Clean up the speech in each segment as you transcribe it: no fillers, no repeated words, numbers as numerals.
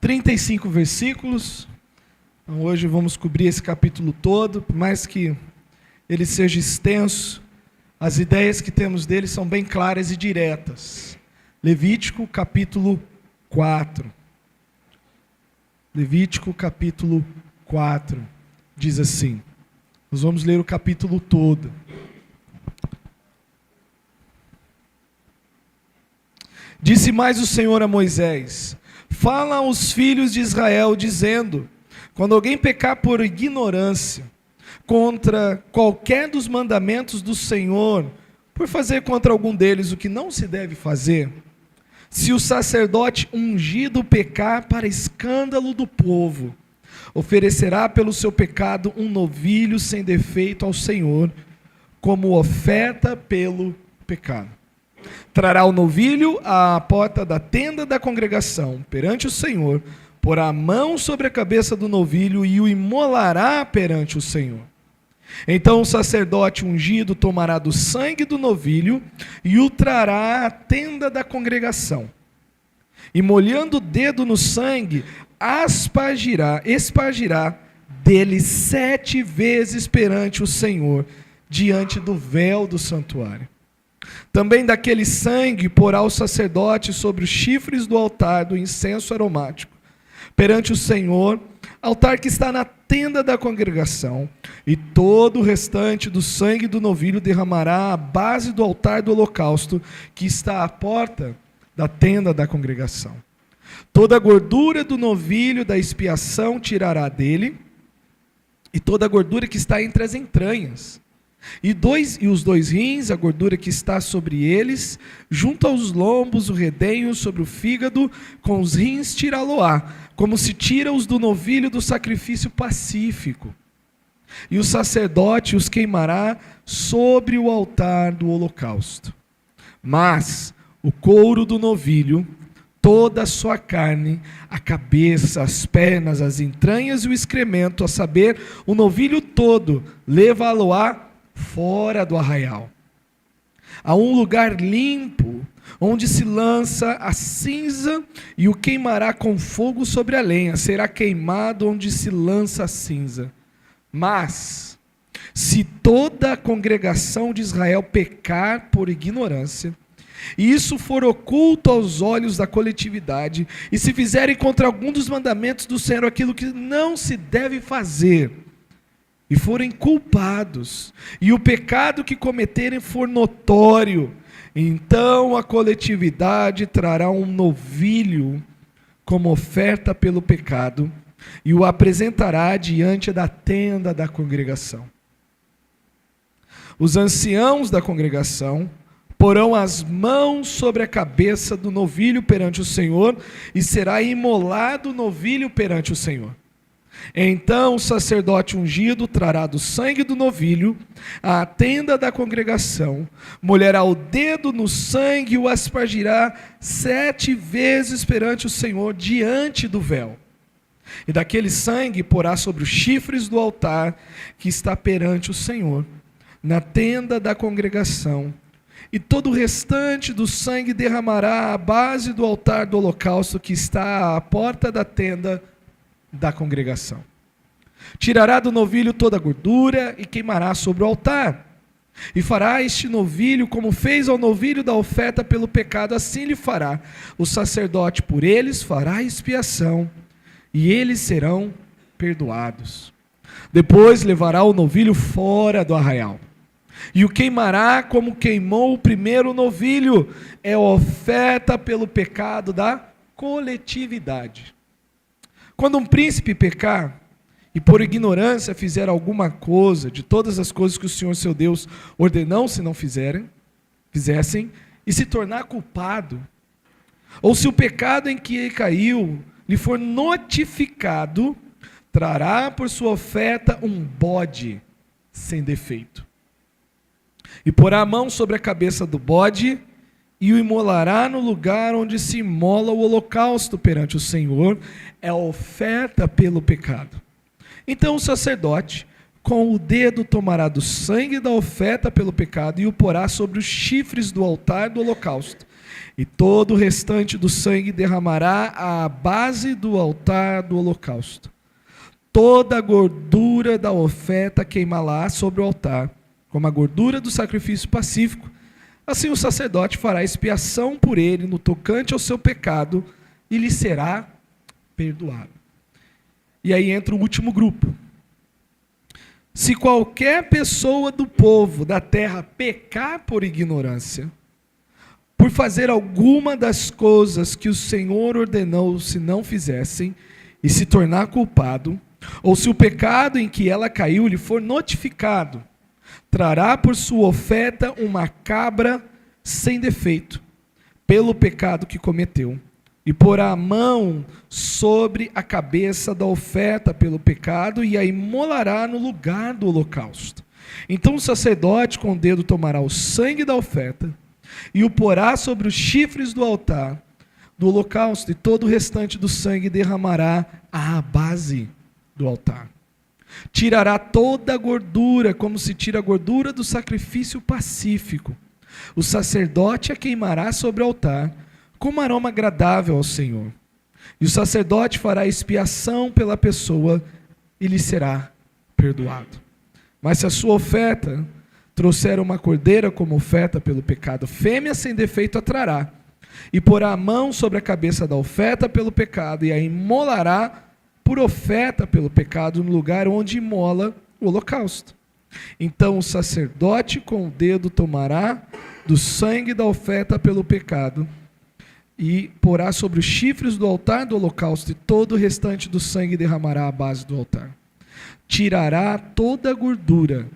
35 versículos. Então, hoje vamos cobrir esse capítulo todo, por mais que ele seja extenso, as ideias que temos dele são bem claras e diretas. Levítico capítulo 4. Levítico capítulo 4 diz assim. Nós vamos ler o capítulo todo. Disse mais o Senhor a Moisés: fala aos filhos de Israel, dizendo: quando alguém pecar por ignorância contra qualquer dos mandamentos do Senhor, por fazer contra algum deles o que não se deve fazer, se o sacerdote ungido pecar para escândalo do povo, oferecerá pelo seu pecado um novilho sem defeito ao Senhor, como oferta pelo pecado. Trará o novilho à porta da tenda da congregação, perante o Senhor, porá a mão sobre a cabeça do novilho e o imolará perante o Senhor. Então o sacerdote ungido tomará do sangue do novilho e o trará à tenda da congregação. E molhando o dedo no sangue, espargirá dele 7 vezes perante o Senhor, diante do véu do santuário. Também daquele sangue porá o sacerdote sobre os chifres do altar do incenso aromático, perante o Senhor, altar que está na tenda da congregação, e todo o restante do sangue do novilho derramará à base do altar do holocausto, que está à porta da tenda da congregação. Toda a gordura do novilho da expiação tirará dele, e toda a gordura que está entre as entranhas, e os 2 rins, a gordura que está sobre eles, junto aos lombos, o redenho sobre o fígado, com os rins tirá-lo-á, como se tira os do novilho do sacrifício pacífico. E o sacerdote os queimará sobre o altar do holocausto. Mas o couro do novilho, toda a sua carne, a cabeça, as pernas, as entranhas e o excremento, a saber, o novilho todo, leva-lo-á fora do arraial, a um lugar limpo, onde se lança a cinza, e o queimará com fogo sobre a lenha, será queimado onde se lança a cinza. Mas, se toda a congregação de Israel pecar por ignorância, e isso for oculto aos olhos da coletividade, e se fizerem contra algum dos mandamentos do Senhor aquilo que não se deve fazer, e forem culpados, e o pecado que cometerem for notório, então a coletividade trará um novilho como oferta pelo pecado, e o apresentará diante da tenda da congregação. Os anciãos da congregação porão as mãos sobre a cabeça do novilho perante o Senhor, e será imolado o novilho perante o Senhor. Então o sacerdote ungido trará do sangue do novilho à tenda da congregação, molhará o dedo no sangue e o aspergirá 7 vezes perante o Senhor diante do véu. E daquele sangue porá sobre os chifres do altar que está perante o Senhor, na tenda da congregação, e todo o restante do sangue derramará à base do altar do holocausto que está à porta da tenda da congregação. Tirará do novilho toda a gordura e queimará sobre o altar. E fará este novilho como fez ao novilho da oferta pelo pecado, assim lhe fará. O sacerdote por eles fará expiação, e eles serão perdoados. Depois levará o novilho fora do arraial, e o queimará como queimou o primeiro novilho, é oferta pelo pecado da coletividade. Quando um príncipe pecar, e por ignorância fizer alguma coisa, de todas as coisas que o Senhor seu Deus ordenou se não fizessem, e se tornar culpado, ou se o pecado em que ele caiu lhe for notificado, trará por sua oferta um bode sem defeito. E porá a mão sobre a cabeça do bode, e o imolará no lugar onde se imola o holocausto perante o Senhor, é a oferta pelo pecado. Então o sacerdote, com o dedo tomará do sangue da oferta pelo pecado, e o porá sobre os chifres do altar do holocausto. e todo o restante do sangue derramará à base do altar do holocausto. Toda a gordura da oferta queimará sobre o altar, como a gordura do sacrifício pacífico. Assim o sacerdote fará expiação por ele no tocante ao seu pecado e lhe será perdoado. E aí entra o último grupo. Se qualquer pessoa do povo da terra pecar por ignorância, por fazer alguma das coisas que o Senhor ordenou se não fizessem, e se tornar culpado, ou se o pecado em que ela caiu lhe for notificado, trará por sua oferta uma cabra sem defeito, pelo pecado que cometeu, e porá a mão sobre a cabeça da oferta pelo pecado, e a imolará no lugar do holocausto. Então o sacerdote com o dedo tomará o sangue da oferta, e o porá sobre os chifres do altar do holocausto, e todo o restante do sangue derramará à base do altar. Tirará toda a gordura, como se tira a gordura do sacrifício pacífico. O sacerdote a queimará sobre o altar, como aroma agradável ao Senhor. E o sacerdote fará expiação pela pessoa, e lhe será perdoado. Mas se a sua oferta trouxer uma cordeira como oferta pelo pecado, fêmea sem defeito a trará, e porá a mão sobre a cabeça da oferta pelo pecado, e a imolará por oferta pelo pecado no lugar onde imola o holocausto. Então o sacerdote com o dedo tomará do sangue da oferta pelo pecado, e porá sobre os chifres do altar do holocausto, e todo o restante do sangue derramará à base do altar. Tirará toda a gordura,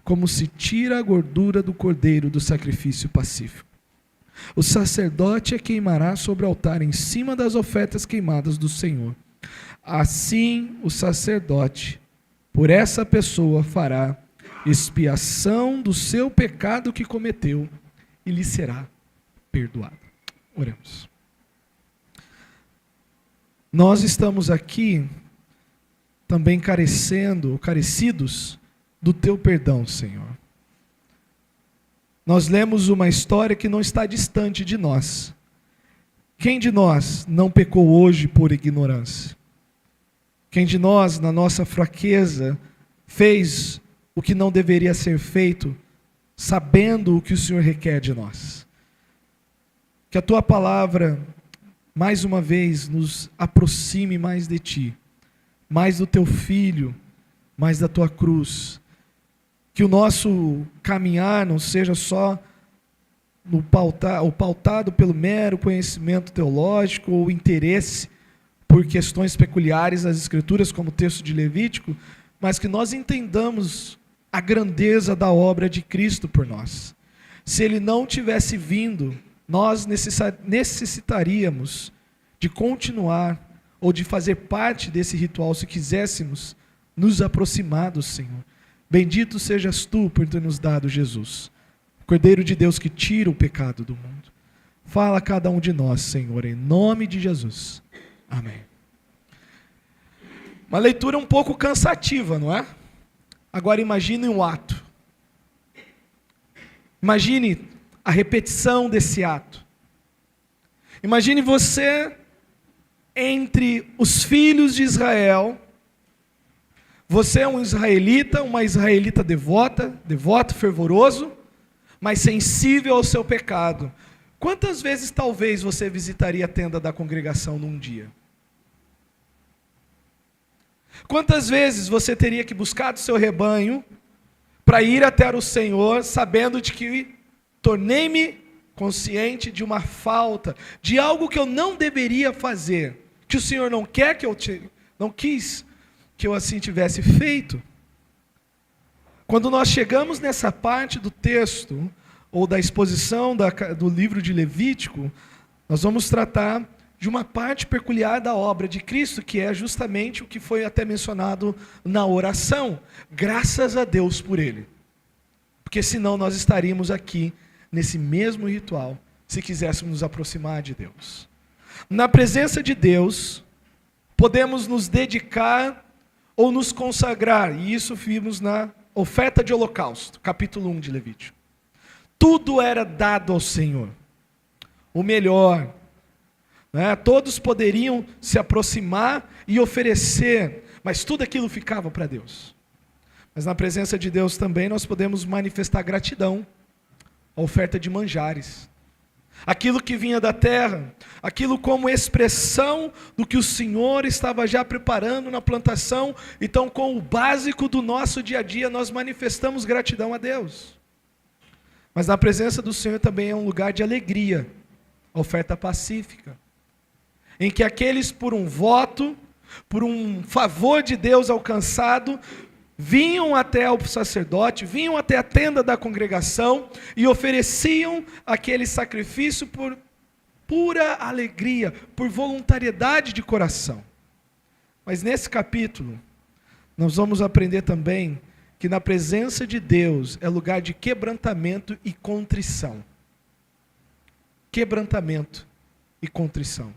como se tira a gordura do cordeiro do sacrifício pacífico. O sacerdote a queimará sobre o altar, em cima das ofertas queimadas do Senhor. Assim o sacerdote, por essa pessoa, fará expiação do seu pecado que cometeu, e lhe será perdoado. Oremos. Nós estamos aqui também carecidos do teu perdão, Senhor. Nós lemos uma história que não está distante de nós. Quem de nós não pecou hoje por ignorância? Quem de nós, na nossa fraqueza, fez o que não deveria ser feito, sabendo o que o Senhor requer de nós? Que a tua palavra, mais uma vez, nos aproxime mais de ti, mais do teu Filho, mais da tua cruz. Que o nosso caminhar não seja só pautado pelo mero conhecimento teológico ou interesse por questões peculiares das Escrituras, como o texto de Levítico, mas que nós entendamos a grandeza da obra de Cristo por nós. Se Ele não tivesse vindo, nós necessitaríamos de continuar ou de fazer parte desse ritual, se quiséssemos nos aproximar do Senhor. Bendito sejas tu por ter nos dado Jesus, o Cordeiro de Deus que tira o pecado do mundo. Fala a cada um de nós, Senhor, em nome de Jesus. Amém. Uma leitura um pouco cansativa, não é? Agora imagine um ato. Imagine a repetição desse ato. Imagine você entre os filhos de Israel. Você é um israelita, uma israelita devoto, fervoroso, mas sensível ao seu pecado. Quantas vezes talvez você visitaria a tenda da congregação num dia? Quantas vezes você teria que buscar do seu rebanho para ir até o Senhor, sabendo de que tornei-me consciente de uma falta, de algo que eu não deveria fazer, que o Senhor não quer que não quis que eu assim tivesse feito? Quando nós chegamos nessa parte do texto, ou da exposição do livro de Levítico, nós vamos tratar de uma parte peculiar da obra de Cristo, que é justamente o que foi até mencionado na oração. Graças a Deus por Ele. Porque senão nós estaríamos aqui, nesse mesmo ritual, se quiséssemos nos aproximar de Deus. Na presença de Deus, podemos nos dedicar ou nos consagrar, e isso vimos na oferta de holocausto, capítulo 1 de Levítico. Tudo era dado ao Senhor. o melhor. Né? Todos poderiam se aproximar e oferecer, mas tudo aquilo ficava para Deus. Mas na presença de Deus também nós podemos manifestar gratidão, a oferta de manjares. Aquilo que vinha da terra, aquilo como expressão do que o Senhor estava já preparando na plantação. Então, com o básico do nosso dia a dia, nós manifestamos gratidão a Deus. Mas na presença do Senhor também é um lugar de alegria, a oferta pacífica, em que aqueles por um voto, por um favor de Deus alcançado, vinham até o sacerdote, vinham até a tenda da congregação e ofereciam aquele sacrifício por pura alegria, por voluntariedade de coração. Mas nesse capítulo, nós vamos aprender também que na presença de Deus é lugar de quebrantamento e contrição. Quebrantamento e contrição.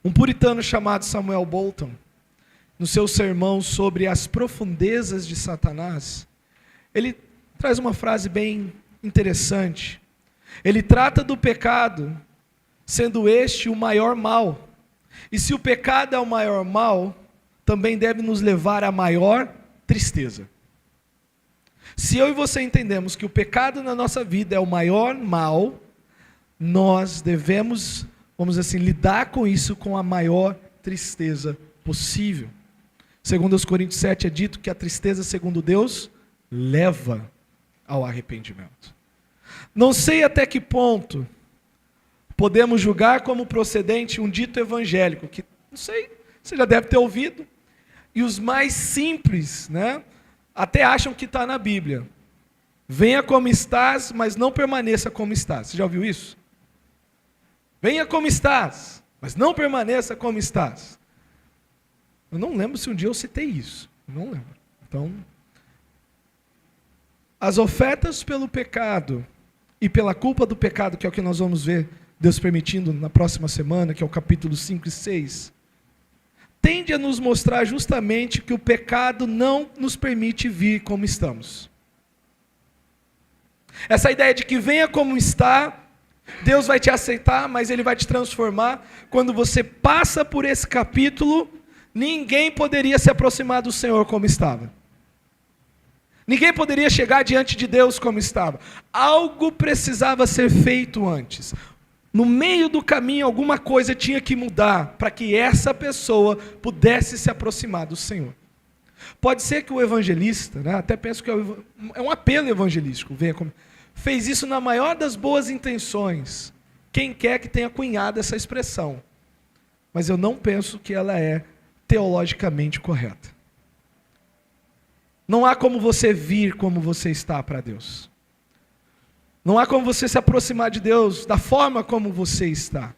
Um puritano chamado Samuel Bolton, no seu sermão sobre as profundezas de Satanás, ele traz uma frase bem interessante. Ele trata do pecado sendo este o maior mal. E se o pecado é o maior mal, também deve nos levar à maior tristeza. Se eu e você entendemos que o pecado na nossa vida é o maior mal, nós devemos, vamos dizer assim, lidar com isso com a maior tristeza possível. Segundo os Coríntios 7 é dito que a tristeza, segundo Deus, leva ao arrependimento. Não sei até que ponto podemos julgar como procedente um dito evangélico, que, não sei, você já deve ter ouvido, e os mais simples, né, até acham que está na Bíblia. Venha como estás, mas não permaneça como estás. Você já ouviu isso? Venha como estás, mas não permaneça como estás. Eu não lembro se um dia eu citei isso. Eu não lembro. Então, as ofertas pelo pecado e pela culpa do pecado, que é o que nós vamos ver, Deus permitindo, na próxima semana, que é o capítulo 5 e 6, tende a nos mostrar justamente que o pecado não nos permite vir como estamos. Essa ideia de que venha como está, Deus vai te aceitar, mas Ele vai te transformar. Quando você passa por esse capítulo, ninguém poderia se aproximar do Senhor como estava. Ninguém poderia chegar diante de Deus como estava. Algo precisava ser feito antes. No meio do caminho, alguma coisa tinha que mudar para que essa pessoa pudesse se aproximar do Senhor. Pode ser que o evangelista, né, até penso que é um apelo evangelístico, fez isso na maior das boas intenções. Quem quer que tenha cunhado essa expressão. Mas eu não penso que ela é teologicamente correta. Não há como você vir como você está para Deus. Não há como você se aproximar de Deus da forma como você está.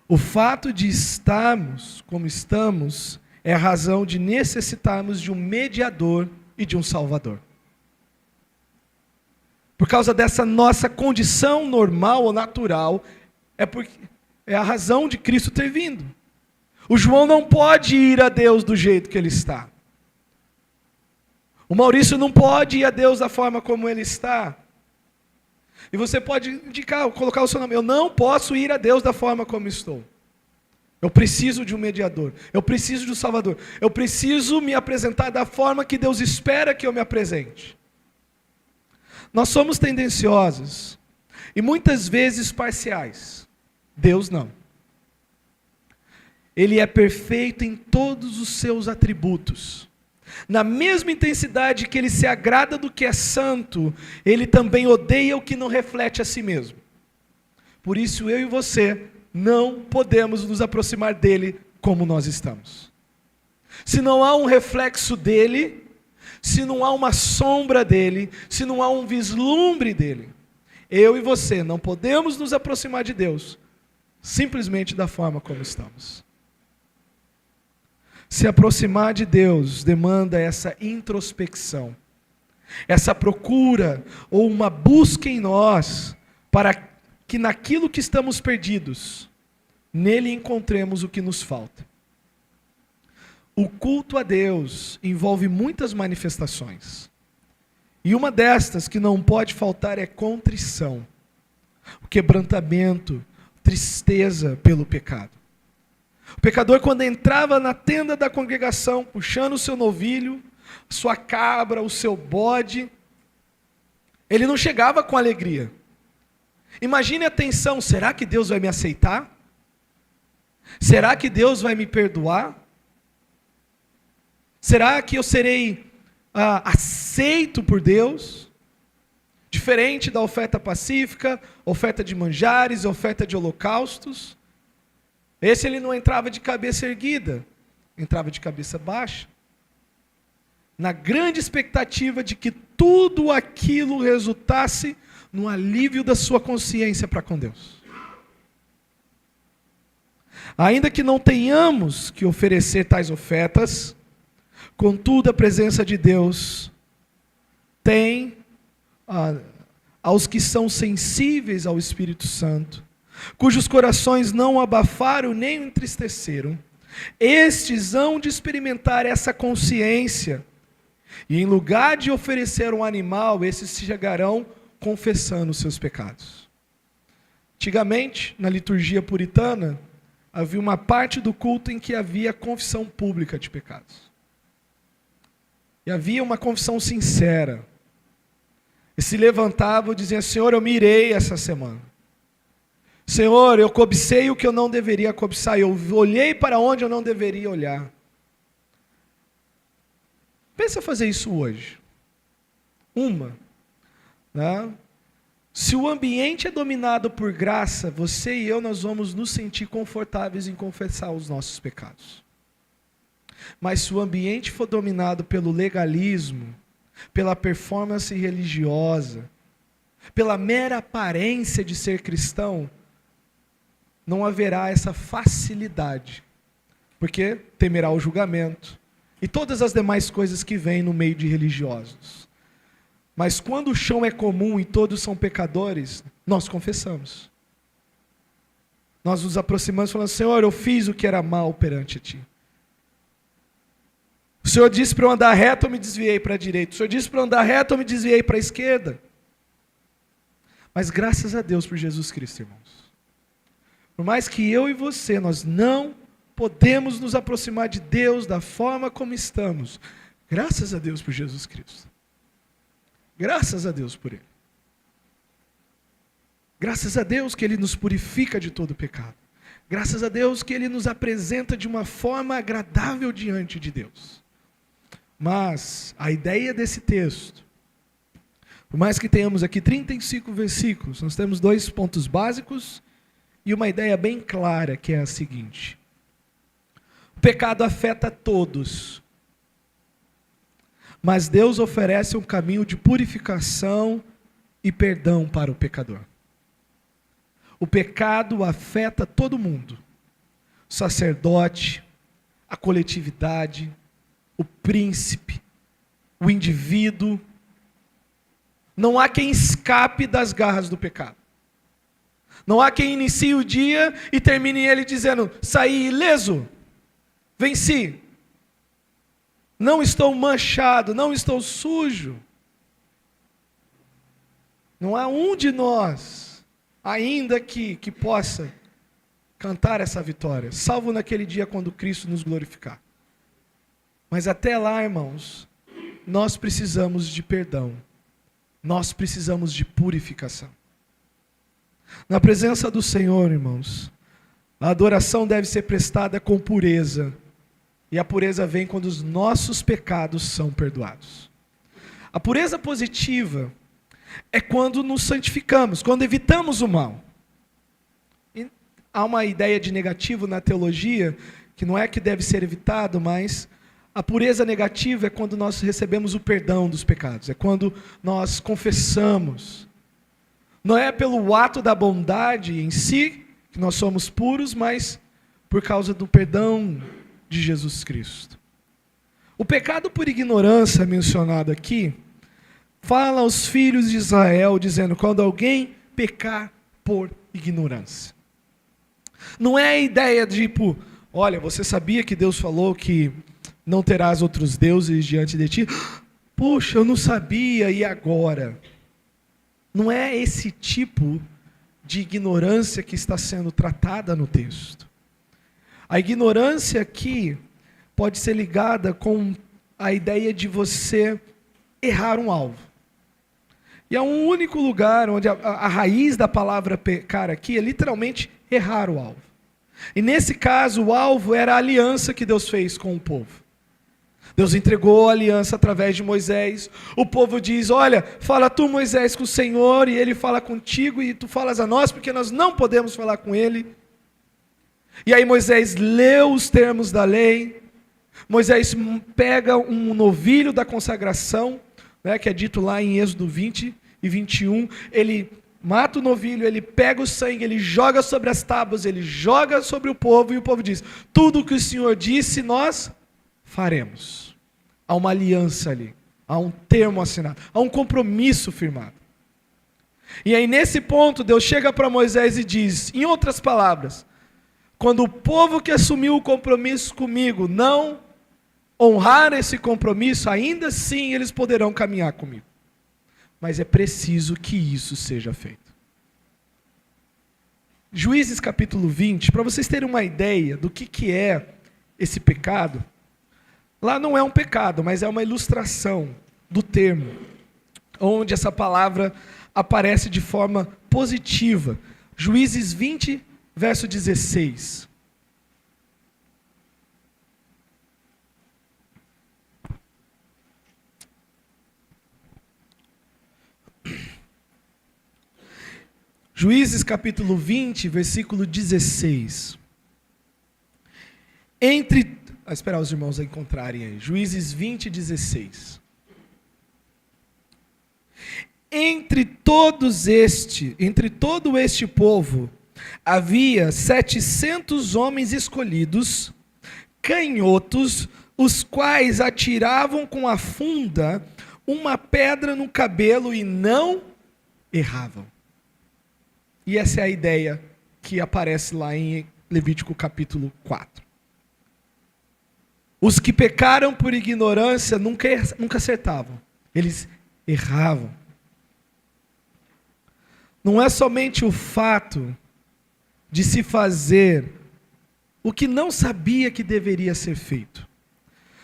O fato de estarmos como estamos é a razão de necessitarmos de um mediador e de um salvador. Por causa dessa nossa condição normal ou natural, é a razão de Cristo ter vindo. O João não pode ir a Deus do jeito que ele está. O Maurício não pode ir a Deus da forma como ele está. E você pode indicar, colocar o seu nome. Eu não posso ir a Deus da forma como estou. Eu preciso de um mediador. Eu preciso de um salvador. Eu preciso me apresentar da forma que Deus espera que eu me apresente. Nós somos tendenciosos e muitas vezes parciais. Deus não. Ele é perfeito em todos os seus atributos. Na mesma intensidade que ele se agrada do que é santo, ele também odeia o que não reflete a si mesmo. Por isso eu e você não podemos nos aproximar dele como nós estamos. Se não há um reflexo dele, se não há uma sombra dele, se não há um vislumbre dele, eu e você não podemos nos aproximar de Deus simplesmente da forma como estamos. Se aproximar de Deus demanda essa introspecção, essa procura ou uma busca em nós para que naquilo que estamos perdidos, nele encontremos o que nos falta. O culto a Deus envolve muitas manifestações. E uma destas que não pode faltar é contrição, o quebrantamento, tristeza pelo pecado. O pecador, quando entrava na tenda da congregação, puxando o seu novilho, sua cabra, o seu bode, ele não chegava com alegria. Imagine a tensão: será que Deus vai me aceitar? Será que Deus vai me perdoar? Será que eu serei aceito por Deus? Diferente da oferta pacífica, oferta de manjares, oferta de holocaustos. Esse ele não entrava de cabeça erguida, entrava de cabeça baixa, na grande expectativa de que tudo aquilo resultasse no alívio da sua consciência para com Deus. Ainda que não tenhamos que oferecer tais ofertas, contudo a presença de Deus tem aos que são sensíveis ao Espírito Santo, cujos corações não abafaram nem entristeceram, estes hão de experimentar essa consciência, e em lugar de oferecer um animal, esses chegarão confessando os seus pecados. Antigamente, na liturgia puritana, havia uma parte do culto em que havia confissão pública de pecados. E havia uma confissão sincera. E se levantavam e diziam: Senhor, eu me irei essa semana. Senhor, eu cobicei o que eu não deveria cobiçar, eu olhei para onde eu não deveria olhar. Pensa fazer isso hoje. Né? Se o ambiente é dominado por graça, você e eu, nós vamos nos sentir confortáveis em confessar os nossos pecados. Mas se o ambiente for dominado pelo legalismo, pela performance religiosa, pela mera aparência de ser cristão, não haverá essa facilidade, porque temerá o julgamento e todas as demais coisas que vêm no meio de religiosos. Mas quando o chão é comum e todos são pecadores, nós confessamos. Nós nos aproximamos falando: Senhor, eu fiz o que era mal perante ti. O Senhor disse para eu andar reto, eu me desviei para a direita. O Senhor disse para eu andar reto, eu me desviei para a esquerda. Mas graças a Deus por Jesus Cristo, irmãos. Por mais que eu e você, nós não podemos nos aproximar de Deus da forma como estamos, graças a Deus por Jesus Cristo. Graças a Deus por Ele. Graças a Deus que Ele nos purifica de todo pecado. Graças a Deus que Ele nos apresenta de uma forma agradável diante de Deus. Mas a ideia desse texto, por mais que tenhamos aqui 35 versículos, nós temos 2 pontos básicos e uma ideia bem clara, que é a seguinte: o pecado afeta todos, mas Deus oferece um caminho de purificação e perdão para o pecador. O pecado afeta todo mundo: o sacerdote, a coletividade, o príncipe, o indivíduo. Não há quem escape das garras do pecado. Não há quem inicie o dia e termine ele dizendo: saí ileso, venci, não estou manchado, não estou sujo. Não há um de nós, ainda que possa cantar essa vitória, salvo naquele dia quando Cristo nos glorificar. Mas até lá, irmãos, nós precisamos de perdão, nós precisamos de purificação. Na presença do Senhor, irmãos, a adoração deve ser prestada com pureza, e a pureza vem quando os nossos pecados são perdoados. A pureza positiva é quando nos santificamos, quando evitamos o mal. E há uma ideia de negativo na teologia, que não é que deve ser evitado, mas a pureza negativa é quando nós recebemos o perdão dos pecados, é quando nós confessamos. Não é pelo ato da bondade em si que nós somos puros, mas por causa do perdão de Jesus Cristo. O pecado por ignorância mencionado aqui fala aos filhos de Israel, dizendo: quando alguém pecar por ignorância. Não é a ideia de tipo: olha, você sabia que Deus falou que não terás outros deuses diante de ti? Puxa, eu não sabia, e agora? Não é esse tipo de ignorância que está sendo tratada no texto. A ignorância aqui pode ser ligada com a ideia de você errar um alvo. E é um único lugar onde a raiz da palavra pecar aqui é literalmente errar o alvo. E nesse caso, o alvo era a aliança que Deus fez com o povo. Deus entregou a aliança através de Moisés. O povo diz, olha, fala tu, Moisés, com o Senhor, e ele fala contigo, e tu falas a nós, porque nós não podemos falar com ele. E aí Moisés leu os termos da lei. Moisés pega um novilho da consagração, né, que é dito lá em Êxodo 20 e 21. Ele mata o novilho, ele pega o sangue, ele joga sobre as tábuas, ele joga sobre o povo, e o povo diz, tudo o que o Senhor disse, nós faremos. Há uma aliança ali, há um termo assinado, há um compromisso firmado. E aí nesse ponto Deus chega para Moisés e diz, em outras palavras, quando o povo que assumiu o compromisso comigo não honrar esse compromisso, ainda assim eles poderão caminhar comigo. Mas é preciso que isso seja feito. Juízes capítulo 20, para vocês terem uma ideia do que é esse pecado, lá não é um pecado, mas é uma ilustração do termo, onde essa palavra aparece de forma positiva. Juízes 20, verso 16. Juízes capítulo 20, versículo 16. Esperar os irmãos a encontrarem aí. Juízes 20, 16. Entre todo este povo, havia 700 homens escolhidos, canhotos, os quais atiravam com a funda uma pedra no cabelo e não erravam. E essa é a ideia que aparece lá em Levítico capítulo 4. Os que pecaram por ignorância nunca acertavam, eles erravam. Não é somente o fato de se fazer o que não sabia que deveria ser feito,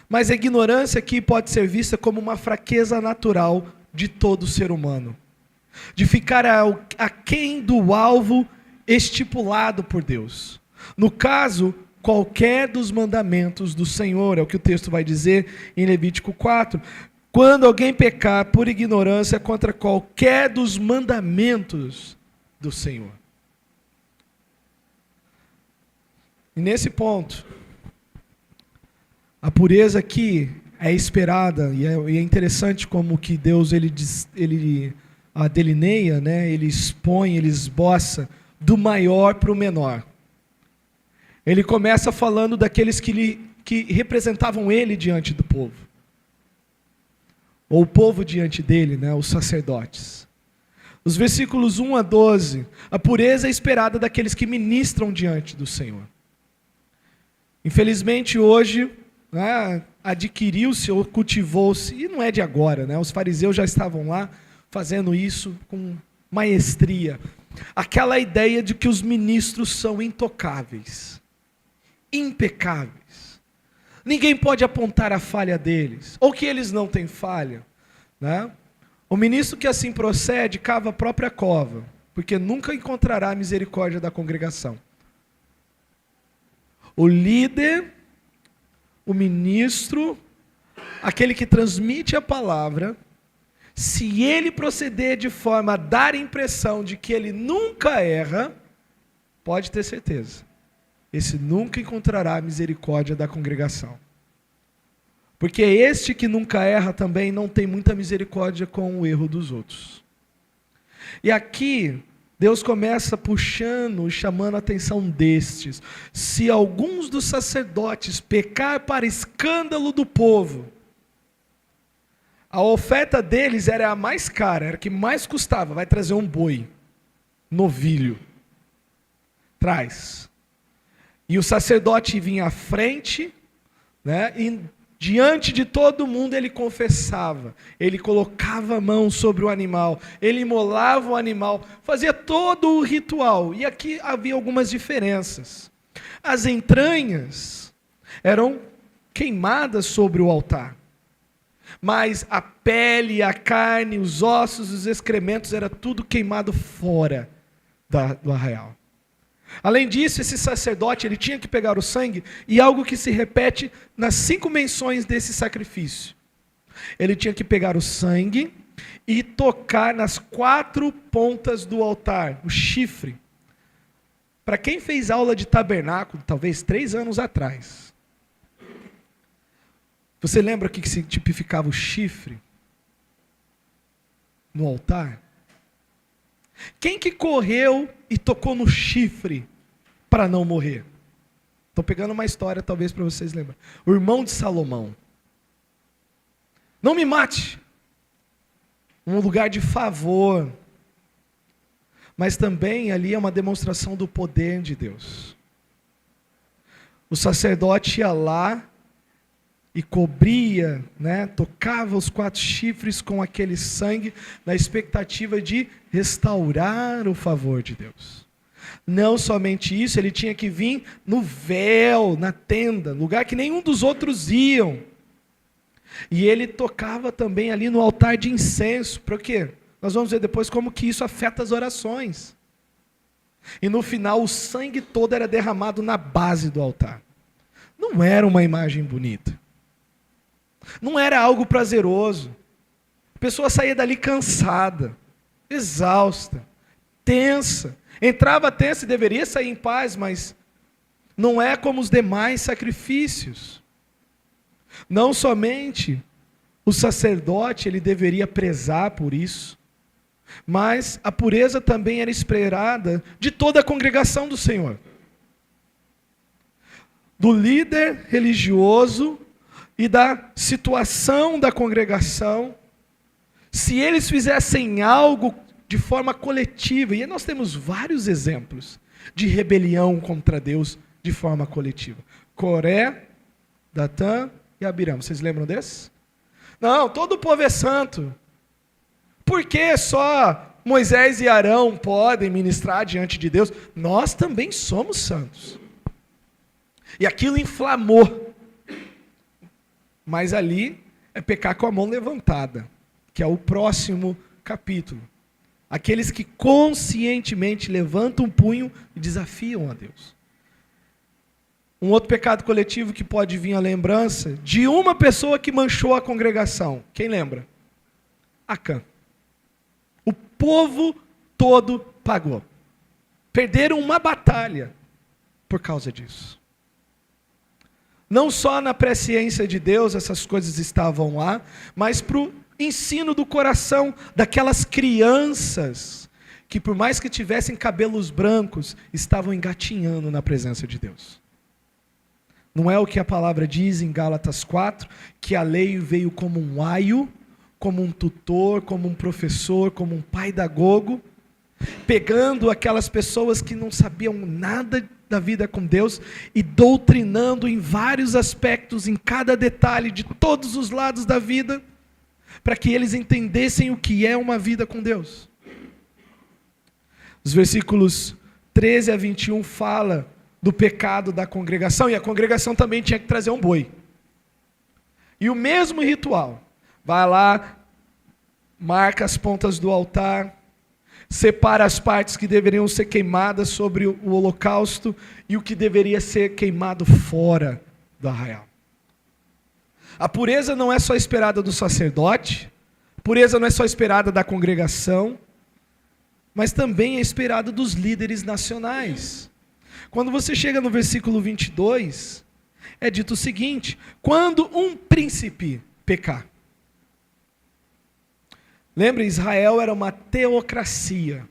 mas a ignorância aqui pode ser vista como uma fraqueza natural de todo ser humano, de ficar aquém do alvo estipulado por Deus. No caso, qualquer dos mandamentos do Senhor, é o que o texto vai dizer em Levítico 4. Quando alguém pecar por ignorância contra qualquer dos mandamentos do Senhor. E nesse ponto, a pureza aqui é esperada, e é interessante como que Deus ele a delineia, né? Ele expõe, ele esboça do maior para o menor. Ele começa falando daqueles que representavam ele diante do povo. Ou o povo diante dele, né? Os sacerdotes. Os versículos 1 a 12, a pureza é esperada daqueles que ministram diante do Senhor. Infelizmente hoje, né, adquiriu-se ou cultivou-se, e não é de agora, né? Os fariseus já estavam lá fazendo isso com maestria. Aquela ideia de que os ministros são intocáveis, impecáveis. Ninguém pode apontar a falha deles, ou que eles não têm falha, né? O ministro que assim procede cava a própria cova, porque nunca encontrará a misericórdia da congregação. O líder, o ministro, aquele que transmite a palavra, se ele proceder de forma a dar a impressão de que ele nunca erra, pode ter certeza, esse nunca encontrará a misericórdia da congregação. Porque este que nunca erra também não tem muita misericórdia com o erro dos outros. E aqui, Deus começa puxando e chamando a atenção destes. Se alguns dos sacerdotes pecar para escândalo do povo, a oferta deles era a mais cara, era a que mais custava. Vai trazer um boi, novilho. Traz. E o sacerdote vinha à frente, né, e Diante de todo mundo ele confessava, ele colocava a mão sobre o animal, ele imolava o animal, fazia todo o ritual. E aqui havia algumas diferenças. As entranhas eram queimadas sobre o altar, mas a pele, a carne, os ossos, os excrementos, era tudo queimado fora do arraial. Além disso, esse sacerdote ele tinha que pegar o sangue, e algo que se repete nas 5 menções desse sacrifício. Ele tinha que pegar o sangue e tocar nas 4 pontas do altar, o chifre. Para quem fez aula de tabernáculo, talvez 3 anos atrás, você lembra o que se tipificava o chifre no altar? Quem que correu e tocou no chifre para não morrer? Estou pegando uma história talvez para vocês lembrarem. O irmão de Salomão. Não me mate. Um lugar de favor. Mas também ali é uma demonstração do poder de Deus. O sacerdote ia lá e cobria, tocava os 4 chifres com aquele sangue, na expectativa de restaurar o favor de Deus. Não somente isso, ele tinha que vir no véu, na tenda, lugar que nenhum dos outros iam. E ele tocava também ali no altar de incenso. Por quê? Nós vamos ver depois como que isso afeta as orações. E no final o sangue todo era derramado na base do altar. Não era uma imagem bonita. Não era algo prazeroso. A pessoa saía dali cansada, exausta, tensa. Entrava tensa e deveria sair em paz, mas não é como os demais sacrifícios. Não somente o sacerdote ele deveria prezar por isso, mas a pureza também era esperada de toda a congregação do Senhor. Do líder religioso e da situação da congregação, se eles fizessem algo de forma coletiva, e nós temos vários exemplos de rebelião contra Deus de forma coletiva. Coré, Datã e Abiram, vocês lembram desse? Não, todo o povo é santo. Por que só Moisés e Arão podem ministrar diante de Deus? Nós também somos santos. E aquilo inflamou. Mas ali é pecar com a mão levantada, que é o próximo capítulo. Aqueles que conscientemente levantam o punho e desafiam a Deus. Um outro pecado coletivo que pode vir à lembrança de uma pessoa que manchou a congregação. Quem lembra? Acã. O povo todo pagou. Perderam uma batalha por causa disso. Não só na presciência de Deus essas coisas estavam lá, mas para o ensino do coração daquelas crianças que, por mais que tivessem cabelos brancos, estavam engatinhando na presença de Deus. Não é o que a palavra diz em Gálatas 4, que a lei veio como um aio, como um tutor, como um professor, como um pedagogo, pegando aquelas pessoas que não sabiam nada da vida com Deus e doutrinando em vários aspectos, em cada detalhe de todos os lados da vida, para que eles entendessem o que é uma vida com Deus. Os versículos 13 a 21 fala do pecado da congregação, e a congregação também tinha que trazer um boi. E o mesmo ritual, vai lá, marca as pontas do altar, separa as partes que deveriam ser queimadas sobre o holocausto e o que deveria ser queimado fora do arraial. A pureza não é só esperada do sacerdote, a pureza não é só esperada da congregação, mas também é esperada dos líderes nacionais. Quando você chega no versículo 22, é dito o seguinte: quando um príncipe pecar. Lembre, Israel era uma teocracia.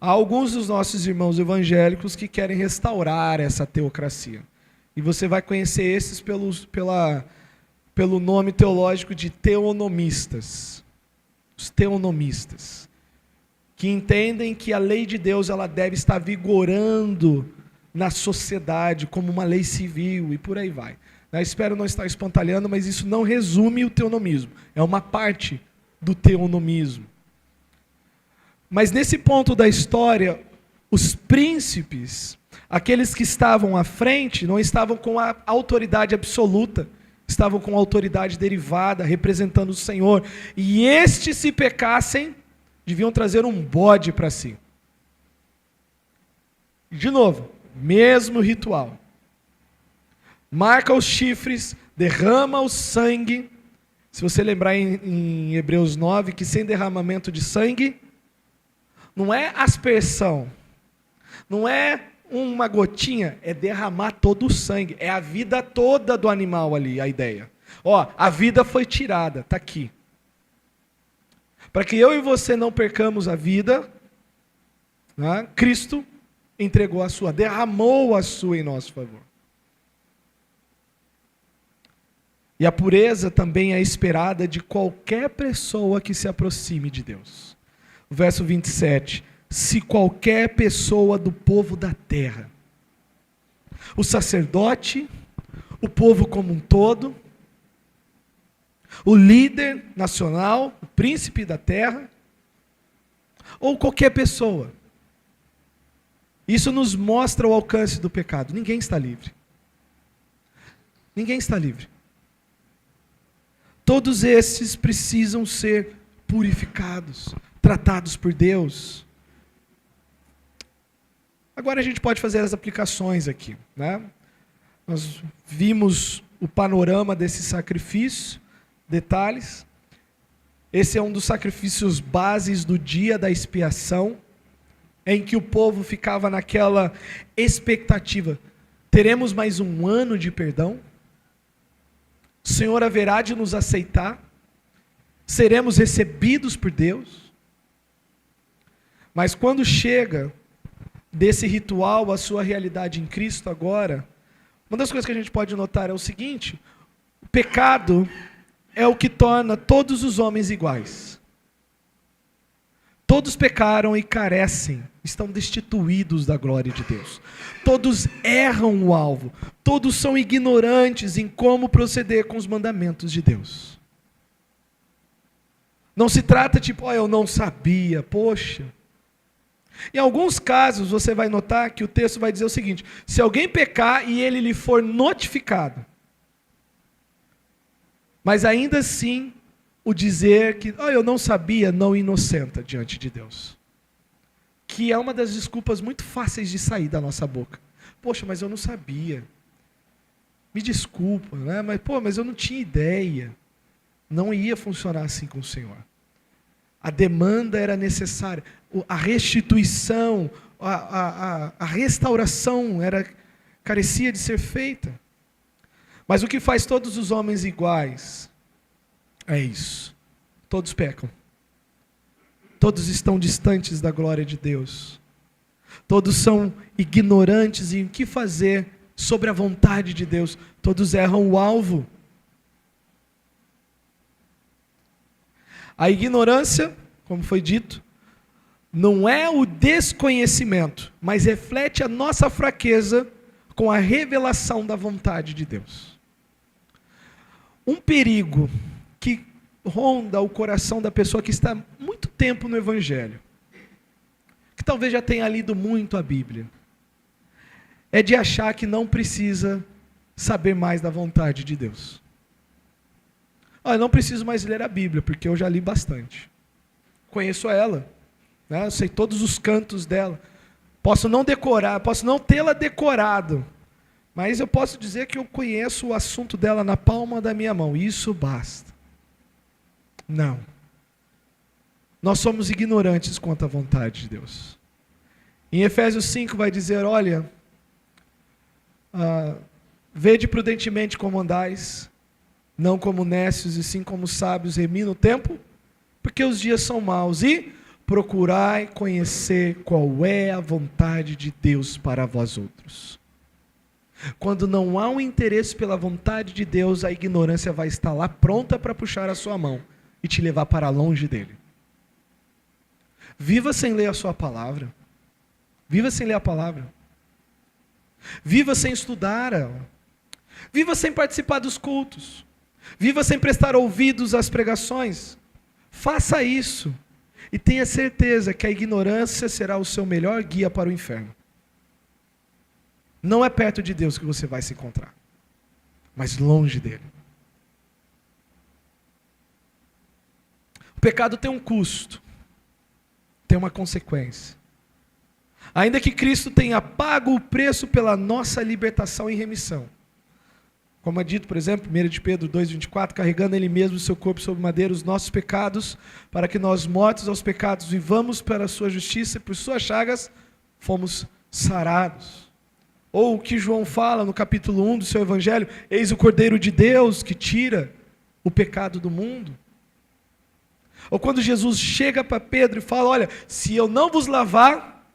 Há alguns dos nossos irmãos evangélicos que querem restaurar essa teocracia. E você vai conhecer esses pelo nome teológico de teonomistas. Os teonomistas. Que entendem que a lei de Deus ela deve estar vigorando na sociedade como uma lei civil e por aí vai. Espero não estar espantalhando, mas isso não resume o teonomismo. É uma parte do teonomismo. Mas nesse ponto da história, os príncipes, aqueles que estavam à frente, não estavam com a autoridade absoluta, estavam com a autoridade derivada, representando o Senhor. E estes, se pecassem, deviam trazer um bode para si. De novo, mesmo ritual. Marca os chifres, derrama o sangue. Se você lembrar em Hebreus 9, que sem derramamento de sangue, não é aspersão, não é uma gotinha, é derramar todo o sangue. É a vida toda do animal ali, a ideia. A vida foi tirada, está aqui. Para que eu e você não percamos a vida, né, Cristo entregou a sua, derramou a sua em nosso favor. E a pureza também é esperada de qualquer pessoa que se aproxime de Deus. O verso 27. Se qualquer pessoa do povo da terra, o sacerdote, o povo como um todo, o líder nacional, o príncipe da terra, ou qualquer pessoa. Isso nos mostra o alcance do pecado. Ninguém está livre. Ninguém está livre. Todos esses precisam ser purificados, tratados por Deus. Agora a gente pode fazer as aplicações aqui, né? Nós vimos o panorama desse sacrifício, detalhes. Esse é um dos sacrifícios bases do dia da expiação, em que o povo ficava naquela expectativa. Teremos mais um ano de perdão? O Senhor haverá de nos aceitar? Seremos recebidos por Deus? Mas quando chega desse ritual a sua realidade em Cristo agora, uma das coisas que a gente pode notar é o seguinte: o pecado é o que torna todos os homens iguais. Todos pecaram e carecem, estão destituídos da glória de Deus. Todos erram o alvo, todos são ignorantes em como proceder com os mandamentos de Deus. Não se trata tipo, eu não sabia, poxa. Em alguns casos você vai notar que o texto vai dizer o seguinte: se alguém pecar e ele lhe for notificado, mas ainda assim o dizer que eu não sabia não inocenta diante de Deus. Que é uma das desculpas muito fáceis de sair da nossa boca. Poxa, mas eu não sabia. Me desculpa, né? Mas eu não tinha ideia. Não ia funcionar assim com o Senhor. A demanda era necessária. A restituição, a restauração carecia de ser feita. Mas o que faz todos os homens iguais é isso. Todos pecam. Todos estão distantes da glória de Deus. Todos são ignorantes em o que fazer sobre a vontade de Deus. Todos erram o alvo. A ignorância, como foi dito, não é o desconhecimento, mas reflete a nossa fraqueza com a revelação da vontade de Deus. Um perigo que ronda o coração da pessoa que está muito tempo no Evangelho, que talvez já tenha lido muito a Bíblia, é de achar que não precisa saber mais da vontade de Deus. Eu não preciso mais ler a Bíblia, porque eu já li bastante. Conheço ela, né? Eu sei todos os cantos dela. Posso não decorar, posso não tê-la decorado, mas eu posso dizer que eu conheço o assunto dela na palma da minha mão. Isso basta. Não. Nós somos ignorantes quanto à vontade de Deus. Em Efésios 5 vai dizer, olha, vede prudentemente como andais, não como necios e sim como sábios, remindo o tempo, porque os dias são maus, e procurai conhecer qual é a vontade de Deus para vós outros. Quando não há um interesse pela vontade de Deus, a ignorância vai estar lá pronta para puxar a sua mão e te levar para longe dele. Viva sem ler a sua palavra. Viva sem ler a palavra. Viva sem estudar ela. Viva sem participar dos cultos. Viva sem prestar ouvidos às pregações. Faça isso. E tenha certeza que a ignorância será o seu melhor guia para o inferno. Não é perto de Deus que você vai se encontrar, mas longe dele. O pecado tem um custo, tem uma consequência. Ainda que Cristo tenha pago o preço pela nossa libertação e remissão. Como é dito, por exemplo, 1 de Pedro 2,24, carregando Ele mesmo o seu corpo sobre madeira, os nossos pecados, para que nós, mortos aos pecados, vivamos para a sua justiça, e por suas chagas fomos sarados. Ou o que João fala no capítulo 1 do seu Evangelho, eis o Cordeiro de Deus que tira o pecado do mundo. Ou quando Jesus chega para Pedro e fala, olha, se eu não vos lavar,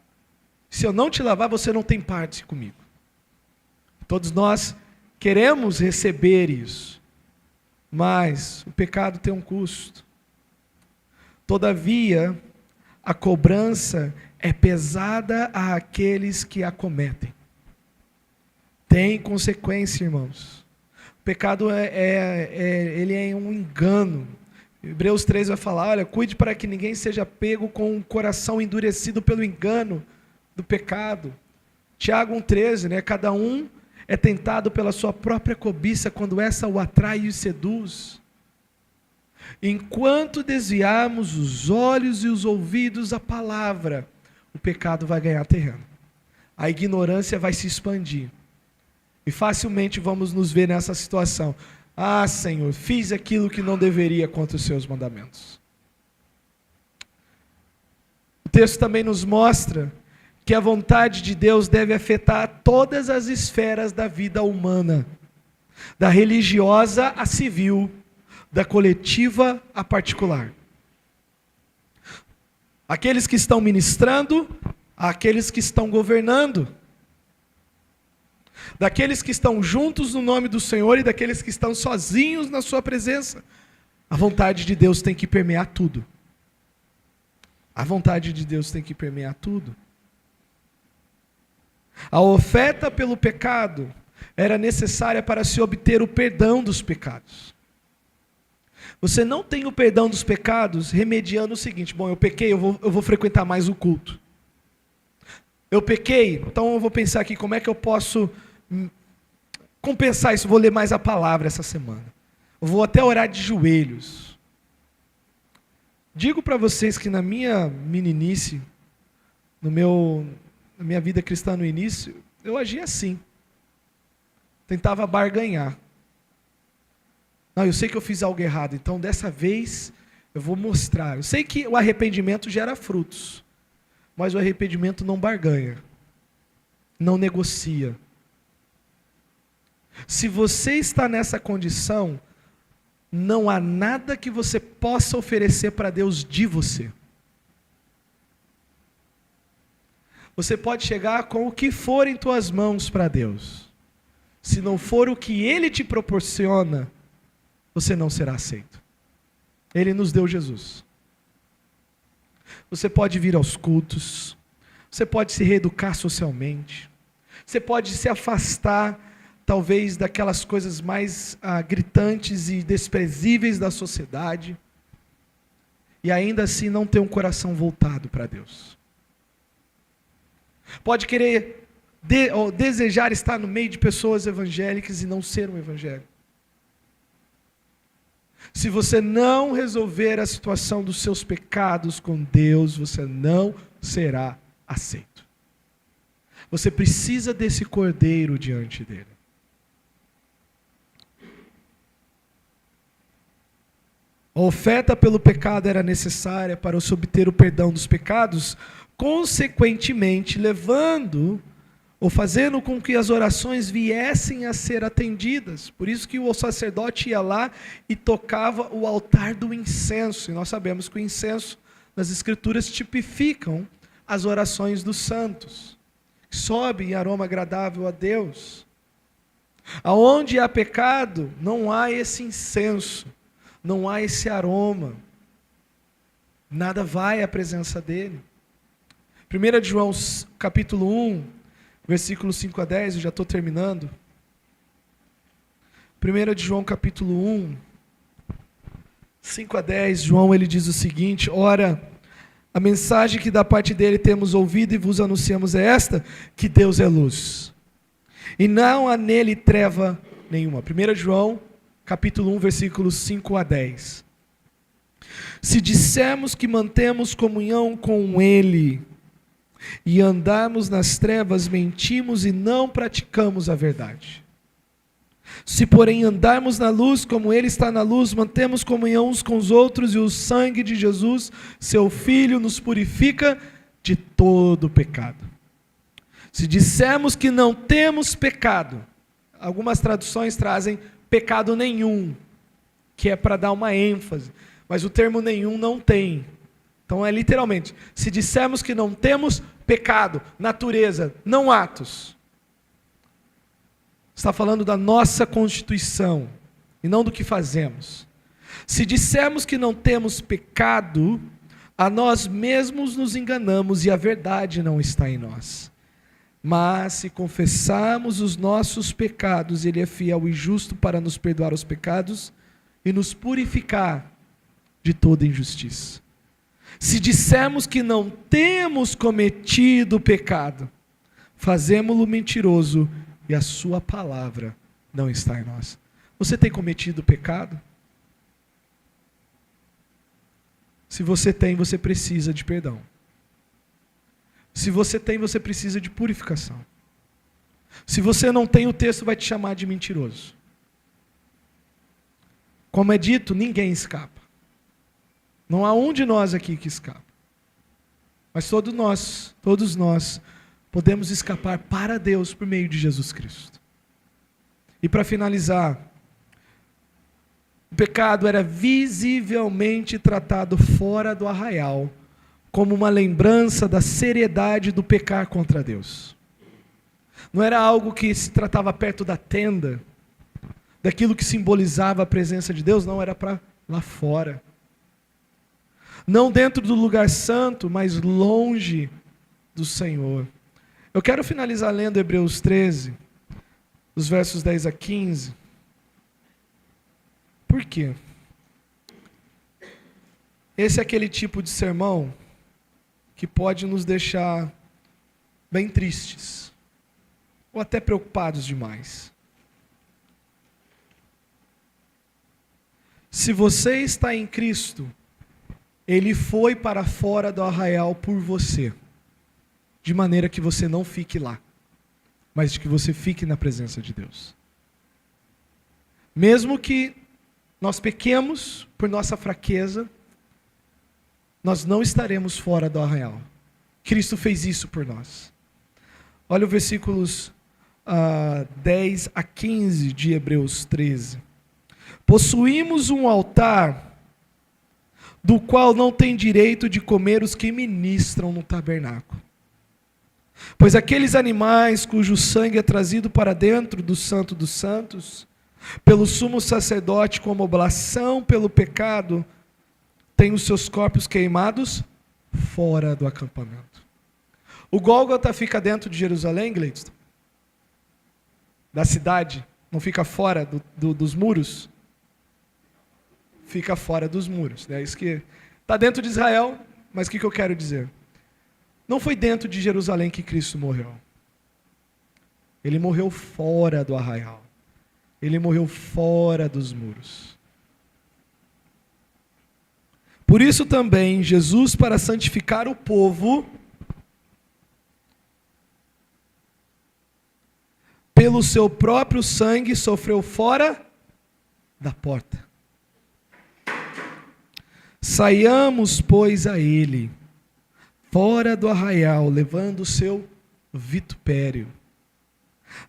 se eu não te lavar, você não tem parte comigo. Todos nós queremos receber isso, mas o pecado tem um custo. Todavia, a cobrança é pesada àqueles que a cometem. Tem consequência, irmãos. O pecado ele é um engano. Hebreus 3 vai falar, olha, cuide para que ninguém seja pego com o coração endurecido pelo engano do pecado. Tiago 1,13, cada um é tentado pela sua própria cobiça quando essa o atrai e o seduz. Enquanto desviarmos os olhos e os ouvidos à palavra, o pecado vai ganhar terreno. A ignorância vai se expandir. E facilmente vamos nos ver nessa situação. Ah, Senhor, fiz aquilo que não deveria contra os seus mandamentos. O texto também nos mostra que a vontade de Deus deve afetar todas as esferas da vida humana, da religiosa à civil, da coletiva à particular. Aqueles que estão ministrando, aqueles que estão governando, daqueles que estão juntos no nome do Senhor e daqueles que estão sozinhos na sua presença. A vontade de Deus tem que permear tudo. A vontade de Deus tem que permear tudo. A oferta pelo pecado era necessária para se obter o perdão dos pecados. Você não tem o perdão dos pecados remediando o seguinte, bom, eu pequei, eu vou frequentar mais o culto. Eu pequei, então eu vou pensar aqui como é que eu posso compensar isso. Vou ler mais a palavra essa semana. Eu vou até orar de joelhos. Digo para vocês que na minha meninice, na minha vida cristã no início, eu agia assim. Tentava barganhar. Não, eu sei que eu fiz algo errado, então dessa vez eu vou mostrar. Eu sei que o arrependimento gera frutos, mas o arrependimento não barganha, não negocia. Se você está nessa condição, não há nada que você possa oferecer para Deus de você. Você pode chegar com o que for em tuas mãos para Deus. Se não for o que Ele te proporciona, você não será aceito. Ele nos deu Jesus. Você pode vir aos cultos, você pode se reeducar socialmente, você pode se afastar, talvez, daquelas coisas mais gritantes e desprezíveis da sociedade, e ainda assim não ter um coração voltado para Deus. Pode querer ou desejar estar no meio de pessoas evangélicas e não ser um evangélico. Se você não resolver a situação dos seus pecados com Deus, você não será aceito. Você precisa desse cordeiro diante dele. A oferta pelo pecado era necessária para se obter o perdão dos pecados, consequentemente levando ou fazendo com que as orações viessem a ser atendidas. Por isso que o sacerdote ia lá e tocava o altar do incenso. E nós sabemos que o incenso, nas Escrituras, tipificam as orações dos santos. Sobe em aroma agradável a Deus. Aonde há pecado, não há esse incenso, não há esse aroma. Nada vai à presença dele. 1 João capítulo 1, versículos 5 a 10, eu já estou terminando. 1 de João capítulo 1, 5 a 10, João ele diz o seguinte: ora, a mensagem que da parte dele temos ouvido e vos anunciamos é esta, que Deus é luz, e não há nele treva nenhuma. 1 João capítulo 1, versículos 5 a 10. Se dissermos que mantemos comunhão com ele e andarmos nas trevas, mentimos e não praticamos a verdade. Se, porém, andarmos na luz, como ele está na luz, mantemos comunhão uns com os outros, e o sangue de Jesus, seu Filho, nos purifica de todo pecado. Se dissermos que não temos pecado, algumas traduções trazem pecado nenhum, que é para dar uma ênfase, mas o termo nenhum não tem. Então é literalmente, se dissermos que não temos pecado, natureza, não atos, está falando da nossa constituição e não do que fazemos. Se dissermos que não temos pecado, a nós mesmos nos enganamos e a verdade não está em nós. Mas se confessarmos os nossos pecados, ele é fiel e justo para nos perdoar os pecados e nos purificar de toda injustiça. Se dissermos que não temos cometido pecado, fazemo-lo mentiroso e a sua palavra não está em nós. Você tem cometido pecado? Se você tem, você precisa de perdão. Se você tem, você precisa de purificação. Se você não tem, o texto vai te chamar de mentiroso. Como é dito, ninguém escapa. Não há um de nós aqui que escapa. Mas todos nós, podemos escapar para Deus por meio de Jesus Cristo. E para finalizar, o pecado era visivelmente tratado fora do arraial, como uma lembrança da seriedade do pecar contra Deus. Não era algo que se tratava perto da tenda, daquilo que simbolizava a presença de Deus, não, era para lá fora. Não dentro do lugar santo, mas longe do Senhor. Eu quero finalizar lendo Hebreus 13, os versos 10 a 15. Por quê? Esse é aquele tipo de sermão que pode nos deixar bem tristes, ou até preocupados demais. Se você está em Cristo, Ele foi para fora do arraial por você, de maneira que você não fique lá, mas de que você fique na presença de Deus. Mesmo que nós pequemos por nossa fraqueza, nós não estaremos fora do arraial. Cristo fez isso por nós. Olha os versículos 10 a 15 de Hebreus 13. Possuímos um altar, do qual não tem direito de comer os que ministram no tabernáculo. Pois aqueles animais cujo sangue é trazido para dentro do Santo dos Santos, pelo sumo sacerdote como oblação pelo pecado, têm os seus corpos queimados fora do acampamento. O Gólgota fica dentro de Jerusalém, Gleidson? Da cidade? Não fica fora dos muros? Fica fora dos muros. É isso que está dentro de Israel, mas o que eu quero dizer? Não foi dentro de Jerusalém que Cristo morreu. Ele morreu fora do arraial. Ele morreu fora dos muros. Por isso também, Jesus, para santificar o povo, pelo seu próprio sangue, sofreu fora da porta. Saiamos, pois, a ele, fora do arraial, levando o seu vitupério.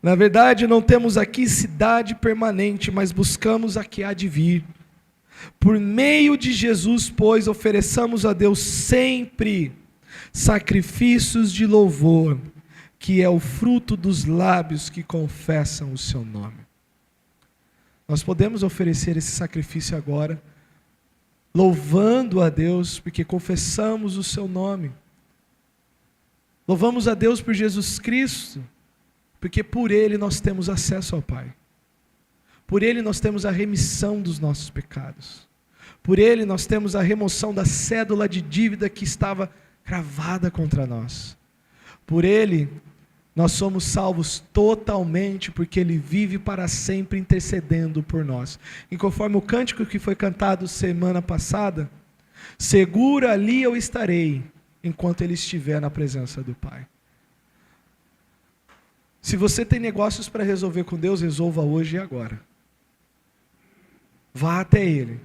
Na verdade, não temos aqui cidade permanente, mas buscamos a que há de vir. Por meio de Jesus, pois, ofereçamos a Deus sempre sacrifícios de louvor, que é o fruto dos lábios que confessam o seu nome. Nós podemos oferecer esse sacrifício agora, louvando a Deus, porque confessamos o seu nome. Louvamos a Deus por Jesus Cristo, porque por Ele nós temos acesso ao Pai. Por Ele nós temos a remissão dos nossos pecados. Por Ele nós temos a remoção da cédula de dívida que estava cravada contra nós. Por Ele nós somos salvos totalmente, porque Ele vive para sempre intercedendo por nós. E conforme o cântico que foi cantado semana passada, seguro ali eu estarei, enquanto Ele estiver na presença do Pai. Se você tem negócios para resolver com Deus, resolva hoje e agora. Vá até Ele.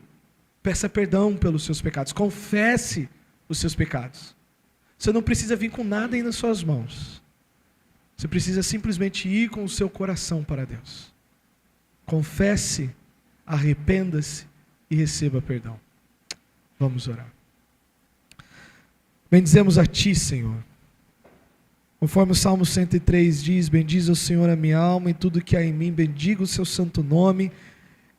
Peça perdão pelos seus pecados. Confesse os seus pecados. Você não precisa vir com nada aí nas suas mãos. Você precisa simplesmente ir com o seu coração para Deus. Confesse, arrependa-se e receba perdão. Vamos orar. Bendizemos a Ti, Senhor. Conforme o Salmo 103 diz, bendize o Senhor a minha alma e tudo que há em mim, bendiga o seu santo nome.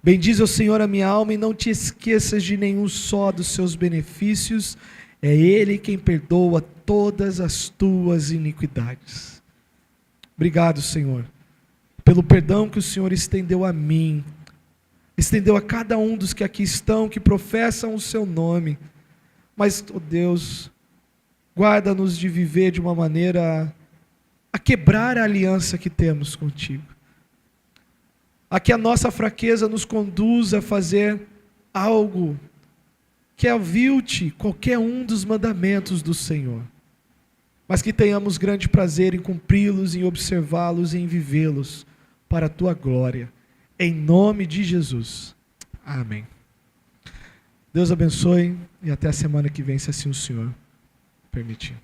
Bendize o Senhor a minha alma e não te esqueças de nenhum só dos seus benefícios. É Ele quem perdoa todas as tuas iniquidades. Obrigado, Senhor, pelo perdão que o Senhor estendeu a mim, estendeu a cada um dos que aqui estão, que professam o seu nome. Mas, ó Deus, guarda-nos de viver de uma maneira a quebrar a aliança que temos contigo. A que a nossa fraqueza nos conduza a fazer algo que avilte qualquer um dos mandamentos do Senhor, mas que tenhamos grande prazer em cumpri-los, em observá-los e em vivê-los para a Tua glória. Em nome de Jesus. Amém. Deus abençoe e até a semana que vem, se assim o Senhor permitir.